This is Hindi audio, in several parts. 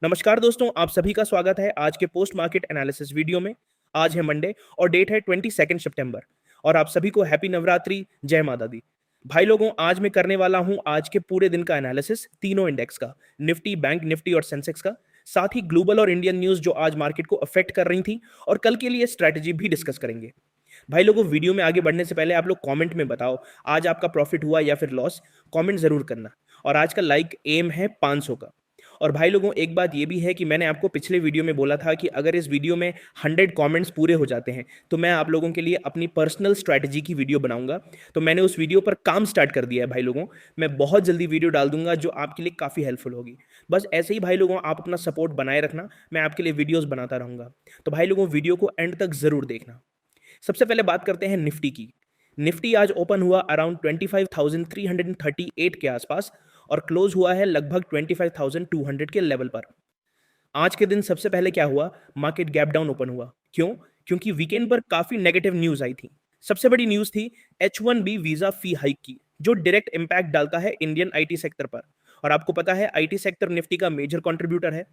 नमस्कार दोस्तों, आप सभी का स्वागत है आज के पोस्ट मार्केट एनालिसिस वीडियो में। आज है मंडे और डेट है 22 सितंबर और आप सभी को हैप्पी नवरात्रि, जय माता दी। भाई लोगों, आज मैं करने वाला हूं आज के पूरे दिन का एनालिसिस तीनों इंडेक्स का, निफ्टी, बैंक निफ्टी और सेंसेक्स का, साथ ही ग्लोबल और इंडियन न्यूज जो आज मार्केट को अफेक्ट कर रही थी और कल के लिए स्ट्रैटेजी भी डिस्कस करेंगे। भाई लोगों, वीडियो में आगे बढ़ने से पहले आप लोग कमेंट में बताओ आज आपका प्रॉफिट हुआ या फिर लॉस, कमेंट जरूर करना। और आज का लाइक एम है 500 का। और भाई लोगों, एक बात ये भी है कि मैंने आपको पिछले वीडियो में बोला था कि अगर इस वीडियो में 100 कमेंट्स पूरे हो जाते हैं तो मैं आप लोगों के लिए अपनी पर्सनल स्ट्रैटेजी की वीडियो बनाऊंगा। तो मैंने उस वीडियो पर काम स्टार्ट कर दिया है भाई लोगों। मैं बहुत जल्दी वीडियो डाल दूंगा जो आपके लिए काफ़ी हेल्पफुल होगी। बस ऐसे ही भाई लोगों, आप अपना सपोर्ट बनाए रखना, मैं आपके लिए वीडियोज़ बनाता रहूंगा। तो भाई लोगों, वीडियो को एंड तक ज़रूर देखना। सबसे पहले बात करते हैं निफ्टी की। निफ्टी आज ओपन हुआ अराउंड 25,338 के आसपास और क्लोज हुआ है लगभग 25,200 के लेवल पर। आज के दिन सबसे पहले क्या हुआ, मार्केट गैप डाउन ओपन हुआ। क्यों? क्योंकि वीकेंड पर काफी नेगेटिव न्यूज आई थी। सबसे बड़ी न्यूज थी H1B वीजा फी हाइक की, जो डायरेक्ट इंपैक्ट डालता है इंडियन आईटी सेक्टर पर। और आपको पता है आईटी सेक्टर निफ्टी का मेजर कंट्रीब्यूटर है।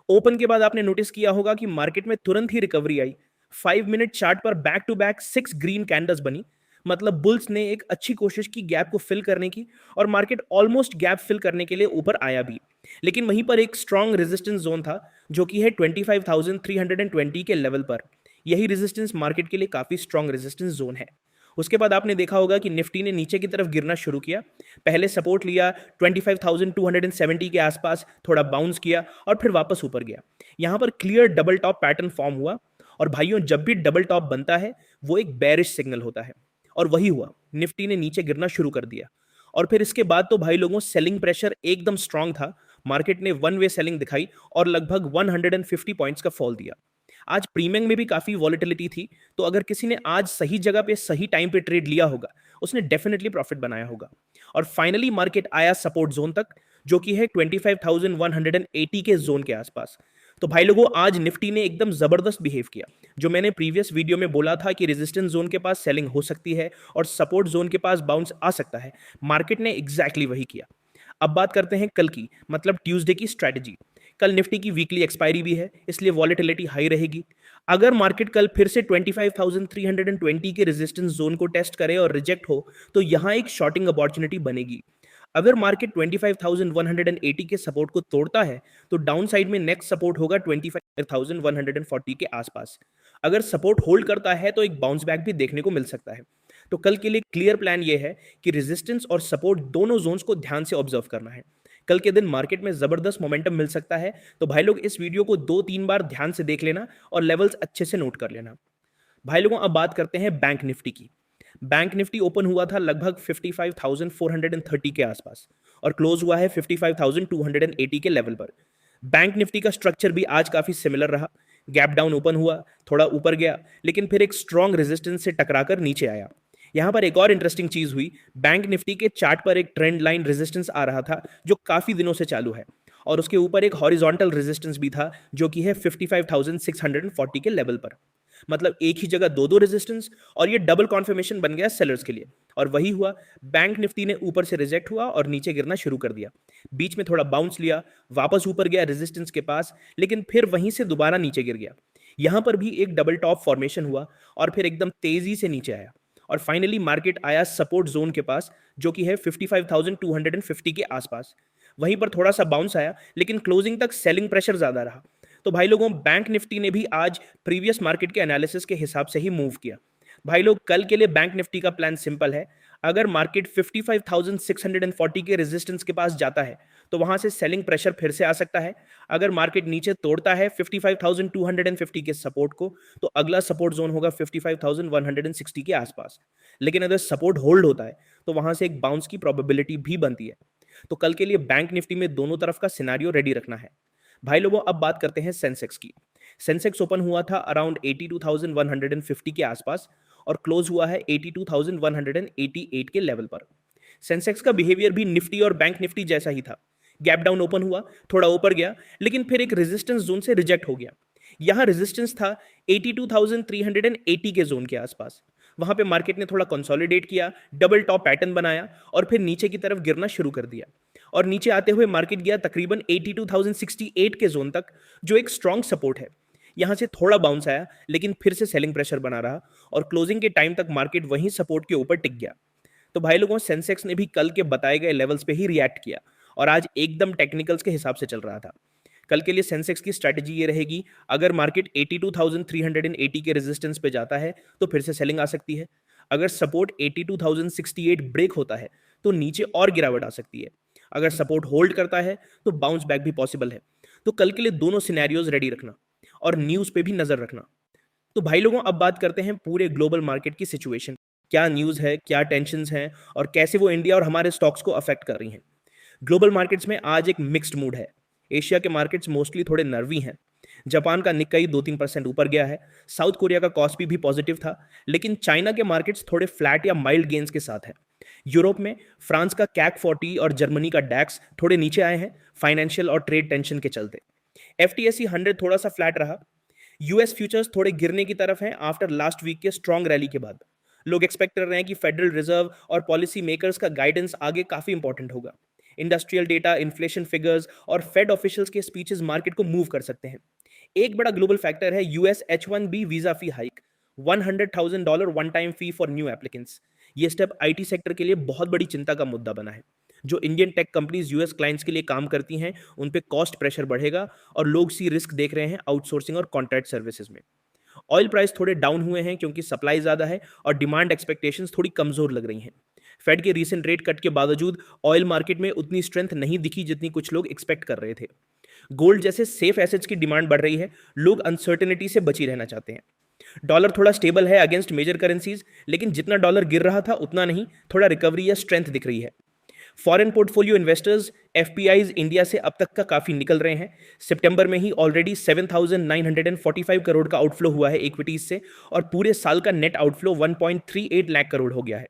ओपन के बाद आपने नोटिस किया होगा कि मार्केट में तुरंत ही रिकवरी आई। 5 मिनट चार्ट पर back to back 6 green candles बनी। मतलब बुल्स ने एक अच्छी कोशिश की गैप को फिल करने की और मार्केट ऑलमोस्ट गैप फिल करने के लिए ऊपर आया भी। लेकिन वहीं पर एक स्ट्रॉन्ग रेजिस्टेंस जोन था जो कि है 25,320 के लेवल पर। यही रेजिस्टेंस मार्केट के लिए काफी स्ट्रॉन्ग रेजिस्टेंस जोन है। उसके बाद आपने देखा होगा कि निफ्टी ने नीचे की तरफ गिरना शुरू किया। पहले सपोर्ट लिया 25,270 के आसपास, थोड़ा बाउंस किया और फिर वापस ऊपर गया। यहां पर clear double top pattern form हुआ। और भाइयों, जब भी डबल टॉप बनता है वो एक बेरिश सिग्नल होता है और वही हुआ। निफ्टी ने नीचे गिरना शुरू कर दिया और फिर इसके बाद तो भाई लोगों, सेलिंग प्रेशर एकदम स्ट्रांग था। मार्केट ने वन वे सेलिंग दिखाई और लगभग 150 पॉइंट्स का फॉल दिया। आज प्रीमियम में भी काफी वॉलेटिलिटी थी, तो अगर किसी ने आज सही जगह पे सही टाइम पे ट्रेड लिया होगा उसने डेफिनेटली प्रॉफिट बनाया होगा। और फाइनली मार्केट आया सपोर्ट जोन तक, जो कि है 25,180 के जोन के आसपास। तो भाई लोगों, आज निफ्टी ने एकदम जबरदस्त बिहेव किया। जो मैंने प्रीवियस वीडियो में बोला था कि रेजिस्टेंस जोन के पास सेलिंग हो सकती है और सपोर्ट जोन के पास बाउंस आ सकता है, मार्केट ने एग्जैक्टली वही किया। अब बात करते हैं कल की, मतलब ट्यूसडे की स्ट्रैटेजी। कल निफ्टी की वीकली एक्सपायरी भी है, इसलिए वॉलेटिलिटी हाई रहेगी। अगर मार्केट कल फिर से 25,320 के रेजिस्टेंस जोन को टेस्ट करे और रिजेक्ट हो तो यहां एक शॉर्टिंग अपॉर्चुनिटी बनेगी। अगर मार्केट 25,180 के सपोर्ट को तोड़ता है तो डाउन साइड में नेक्स्ट सपोर्ट होगा 25,140 के आसपास। अगर सपोर्ट होल्ड करता है तो एक बाउंस बैक भी देखने को मिल सकता है। तो कल के लिए क्लियर प्लान यह है कि रेजिस्टेंस और सपोर्ट दोनों जोन्स को ध्यान से ऑब्जर्व करना है। कल के दिन मार्केट में जबरदस्त मोमेंटम मिल सकता है, तो भाई लोग इस वीडियो को 2-3 बार ध्यान से देख लेना और लेवल्स अच्छे से नोट कर लेना। भाई लोगों, अब बात करते हैं बैंक निफ्टी की। बैंक निफ्टी ओपन हुआ था लगभग 55,430 के आसपास और क्लोज हुआ है 55,280 के लेवल पर। बैंक निफ्टी का स्ट्रक्चर भी आज काफी सिमिलर रहा। गैप डाउन ओपन हुआ, थोड़ा ऊपर गया, लेकिन फिर एक स्ट्रॉन्ग रेजिस्टेंस से टकराकर नीचे आया। यहां पर एक और इंटरेस्टिंग चीज हुई, बैंक निफ्टी के चार्ट पर एक ट्रेंड लाइन रेजिस्टेंस आ रहा था जो काफी दिनों से चालू है और उसके ऊपर एक हॉरिजॉन्टल रेजिस्टेंस भी था जो कि है 55,640 के लेवल पर। मतलब एक ही जगह दो दो रेजिस्टेंस और ये डबल कॉन्फर्मेशन बन गया सेलर्स के लिए। और वही हुआ, बैंक निफ्टी ने ऊपर से रिजेक्ट हुआ और नीचे गिरना शुरू कर दिया। बीच में थोड़ा बाउंस लिया, वापस ऊपर गया रेजिस्टेंस के पास, लेकिन फिर वहीं से दोबारा नीचे गिर गया। यहां पर भी एक डबल टॉप फॉर्मेशन हुआ और फिर एकदम तेजी से नीचे आया और फाइनली मार्केट आया सपोर्ट जोन के पास जो कि है 55,250 के आसपास। वहीं पर थोड़ा सा बाउंस आया, लेकिन क्लोजिंग तक सेलिंग प्रेशर ज्यादा रहा। तो भाई लोगों, बैंक निफ्टी ने भी आज प्रीवियस मार्केट के एनालिसिस के हिसाब से ही मूव किया। भाई लोग, कल के लिए बैंक निफ्टी का प्लान सिंपल है। अगर मार्केट 55,640 के रेजिस्टेंस के पास जाता है तो वहां से सेलिंग प्रेशर फिर से आ सकता है। अगर मार्केट नीचे तोड़ता है 55,250 के सपोर्ट को तो अगला सपोर्ट जोन होगा 55,160 के आसपास। लेकिन अगर सपोर्ट होल्ड होता है तो वहां से एक बाउंस की प्रोबेबिलिटी भी बनती है। तो कल के लिए बैंक निफ्टी में दोनों तरफ का सिनारियो रेडी रखना है। भाई लोगों, अब बात करते हैं सेंसेक्स की। सेंसेक्स ओपन हुआ था अराउंड 82,150 के आसपास और क्लोज हुआ है 82,188 के लेवल पर। सेंसेक्स का बिहेवियर भी निफ्टी और बैंक निफ्टी जैसा ही था। गैप डाउन ओपन हुआ, थोड़ा ऊपर गया, लेकिन फिर एक रेजिस्टेंस जोन से रिजेक्ट हो गया। यहां रेजिस्टेंस था 82,380 के जोन के आसपास। वहां पे मार्केट ने थोड़ा कंसोलिडेट किया, डबल टॉप पैटर्न बनाया और फिर नीचे की तरफ गिरना शुरू कर दिया। और नीचे आते हुए मार्केट गया तकरीबन 82,068 के जोन तक, जो एक स्ट्रॉन्ग सपोर्ट है। यहां से थोड़ा बाउंस आया, लेकिन फिर से सेलिंग प्रेशर बना रहा और क्लोजिंग के टाइम तक मार्केट वहीं सपोर्ट के ऊपर टिक गया। तो भाई लोगों, सेंसेक्स ने भी कल के बताए गए लेवल्स पे ही रिएक्ट किया और आज एकदम टेक्निकल्स के हिसाब से चल रहा था। कल के लिए सेंसेक्स की स्ट्रैटेजी ये रहेगी, अगर मार्केट 82,380 के रेजिस्टेंस पे जाता है तो फिर से सेलिंग आ सकती है। अगर सपोर्ट 82,068 ब्रेक होता है तो नीचे और गिरावट आ सकती है। अगर सपोर्ट होल्ड करता है तो बाउंस बैक भी पॉसिबल है। तो कल के लिए दोनों सिनेरियोज रेडी रखना और न्यूज पे भी नजर रखना। तो भाई लोगों, अब बात करते हैं पूरे ग्लोबल मार्केट की सिचुएशन। क्या न्यूज है, क्या टेंशंस हैं और कैसे वो इंडिया और हमारे स्टॉक्स को अफेक्ट कर रही हैं। ग्लोबल मार्केट्स में आज एक मिक्स्ड मूड है। एशिया के मार्केट्स मोस्टली थोड़े नर्वी हैं। जापान का निक्काई 2-3% ऊपर गया है। साउथ कोरिया का कॉस्पी भी पॉजिटिव था, लेकिन चाइना के मार्केट्स थोड़े फ्लैट या माइल्ड गेन्स के साथ हैं। यूरोप में फ्रांस का कैक 40 और जर्मनी का डैक्स थोड़े नीचे आए हैं, फाइनेंशियल और ट्रेड टेंशन के चलते। एफटीएसई 100 थोड़ा सा फ्लैट रहा। यूएस फ्यूचर्स थोड़े गिरने की तरफ हैं आफ्टर लास्ट वीक के स्ट्रॉन्ग रैली के बाद। लोग एक्सपेक्ट कर रहे हैं कि फेडरल रिजर्व और पॉलिसी मेकर्स का गाइडेंस आगे काफी इंपॉर्टेंट होगा। इंडस्ट्रियल डेटा, इन्फ्लेशन फिगर्स और फेड ऑफिशियल्स के स्पीचेस मार्केट को मूव कर सकते हैं। एक बड़ा ग्लोबल फैक्टर है US H-1B visa fee hike, $100,000 one time fee for new applicants. ये स्टेप आईटी सेक्टर के लिए बहुत बड़ी चिंता का मुद्दा बना है। जो Indian tech companies US clients के लिए काम करती हैं, उन पे कॉस्ट प्रेशर बढ़ेगा और लोग सी रिस्क देख रहे हैं आउटसोर्सिंग और कॉन्ट्रैक्ट सर्विसेज में। ऑयल प्राइस थोड़े डाउन हुए हैं क्योंकि सप्लाई ज्यादा है और डिमांड एक्सपेक्टेशंस थोड़ी कमजोर लग रही हैं। फेड के रीसेंट रेट कट के बावजूद ऑयल मार्केट में उतनी स्ट्रेंथ नहीं दिखी जितनी कुछ लोग एक्सपेक्ट कर रहे थे। गोल्ड जैसे सेफ एसेट्स की डिमांड बढ़ रही है। लोग अनसर्टेनिटी से बची रहना चाहते हैं। डॉलर थोड़ा स्टेबल है अगेंस्ट मेजर करेंसीज, लेकिन जितना डॉलर गिर रहा था उतना नहीं, थोड़ा रिकवरी या स्ट्रेंथ दिख रही है। फॉरेन पोर्टफोलियो इन्वेस्टर्स, एफपीआईज इंडिया से अब तक का काफी निकल रहे हैं। सितंबर में ही ऑलरेडी 7,945 करोड़ का आउटफ्लो हुआ है इक्विटीज से और पूरे साल का नेट आउटफ्लो 1.38 लाख करोड़ हो गया है।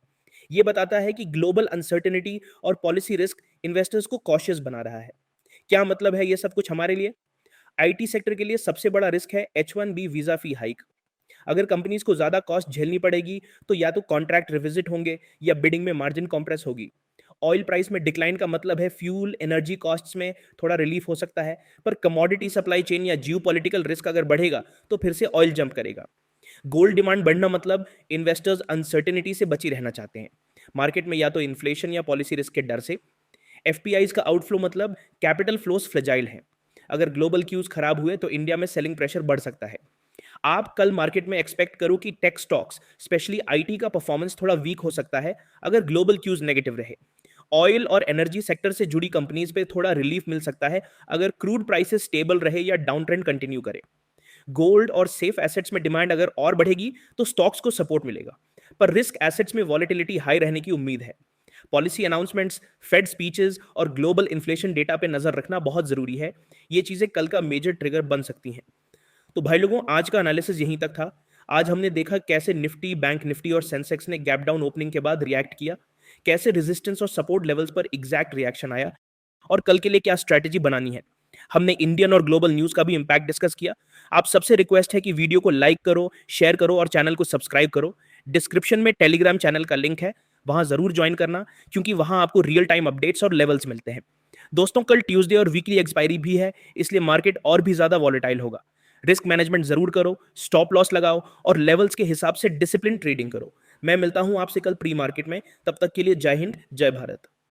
ये बताता है कि ग्लोबल अनसर्टेनिटी और पॉलिसी रिस्क इन्वेस्टर्स को कॉशियस बना रहा है। क्या मतलब है ये सब कुछ हमारे लिए? आईटी सेक्टर के लिए सबसे बड़ा रिस्क है H-1B वीजा फी हाइक। अगर कंपनीज को ज्यादा कॉस्ट झेलनी पड़ेगी तो या तो कॉन्ट्रैक्ट रिविजिट होंगे या बिडिंग में मार्जिन कॉम्प्रेस होगी। ऑयल प्राइस में डिक्लाइन का मतलब है फ्यूल एनर्जी कॉस्ट्स में थोड़ा रिलीफ हो सकता है, पर कमोडिटी सप्लाई चेन या जियोपॉलिटिकल रिस्क अगर बढ़ेगा तो फिर से ऑयल जंप करेगा। गोल्ड डिमांड बढ़ना मतलब इन्वेस्टर्स अनसर्टेनिटी से बची रहना चाहते हैं, मार्केट में या तो इन्फ्लेशन या पॉलिसी रिस्क के डर से। एफपीआईज का आउटफ्लो मतलब कैपिटल फ्लोस फ्रेजाइल हैं। अगर ग्लोबल क्यूज खराब हुए तो इंडिया में सेलिंग प्रेशर बढ़ सकता है। आप कल मार्केट में एक्सपेक्ट करो कि टेक स्टॉक्स, स्पेशली आईटी का परफॉर्मेंस थोड़ा वीक हो सकता है अगर ग्लोबल क्यूज नेगेटिव रहे। ऑयल और एनर्जी सेक्टर से जुड़ी कंपनीज पे थोड़ा रिलीफ मिल सकता है अगर क्रूड प्राइसेस स्टेबल रहे या डाउन ट्रेंड कंटिन्यू करे। गोल्ड और सेफ एसेट्स में डिमांड अगर और बढ़ेगी तो स्टॉक्स को सपोर्ट मिलेगा, पर रिस्क एसेट्स में वॉलेटिलिटी हाई रहने की उम्मीद है। पॉलिसी अनाउंसमेंट्स, फेड स्पीचेस और ग्लोबल इन्फ्लेशन डेटा पे नजर रखना बहुत जरूरी है। ये चीजें कल का मेजर ट्रिगर बन सकती हैं। तो भाई लोगों, आज का एनालिसिस यहीं तक था। आज हमने देखा कैसे निफ्टी, बैंक निफ्टी और सेंसेक्स ने गैप डाउन ओपनिंग के बाद रिएक्ट किया, कैसे रेजिस्टेंस और सपोर्ट लेवल्स पर एग्जैक्ट रिएक्शन आया और कल के लिए क्या स्ट्रैटेजी बनानी है। हमने इंडियन और ग्लोबल न्यूज का भी इंपैक्ट डिस्कस किया। आप सबसे रिक्वेस्ट है कि वीडियो को लाइक करो, शेयर करो और चैनल को सब्सक्राइब करो। डिस्क्रिप्शन में टेलीग्राम चैनल का लिंक है, वहां जरूर ज्वाइन करना, क्योंकि वहां आपको रियल टाइम अपडेट्स और लेवल्स मिलते हैं। दोस्तों, कल ट्यूसडे और वीकली एक्सपायरी भी है, इसलिए मार्केट और भी ज्यादा वॉलेटाइल होगा। रिस्क मैनेजमेंट जरूर करो, स्टॉप लॉस लगाओ और लेवल्स के हिसाब से डिसिप्लिन ट्रेडिंग करो। मैं मिलता हूं आपसे कल प्री मार्केट में। तब तक के लिए जय हिंद, जय भारत।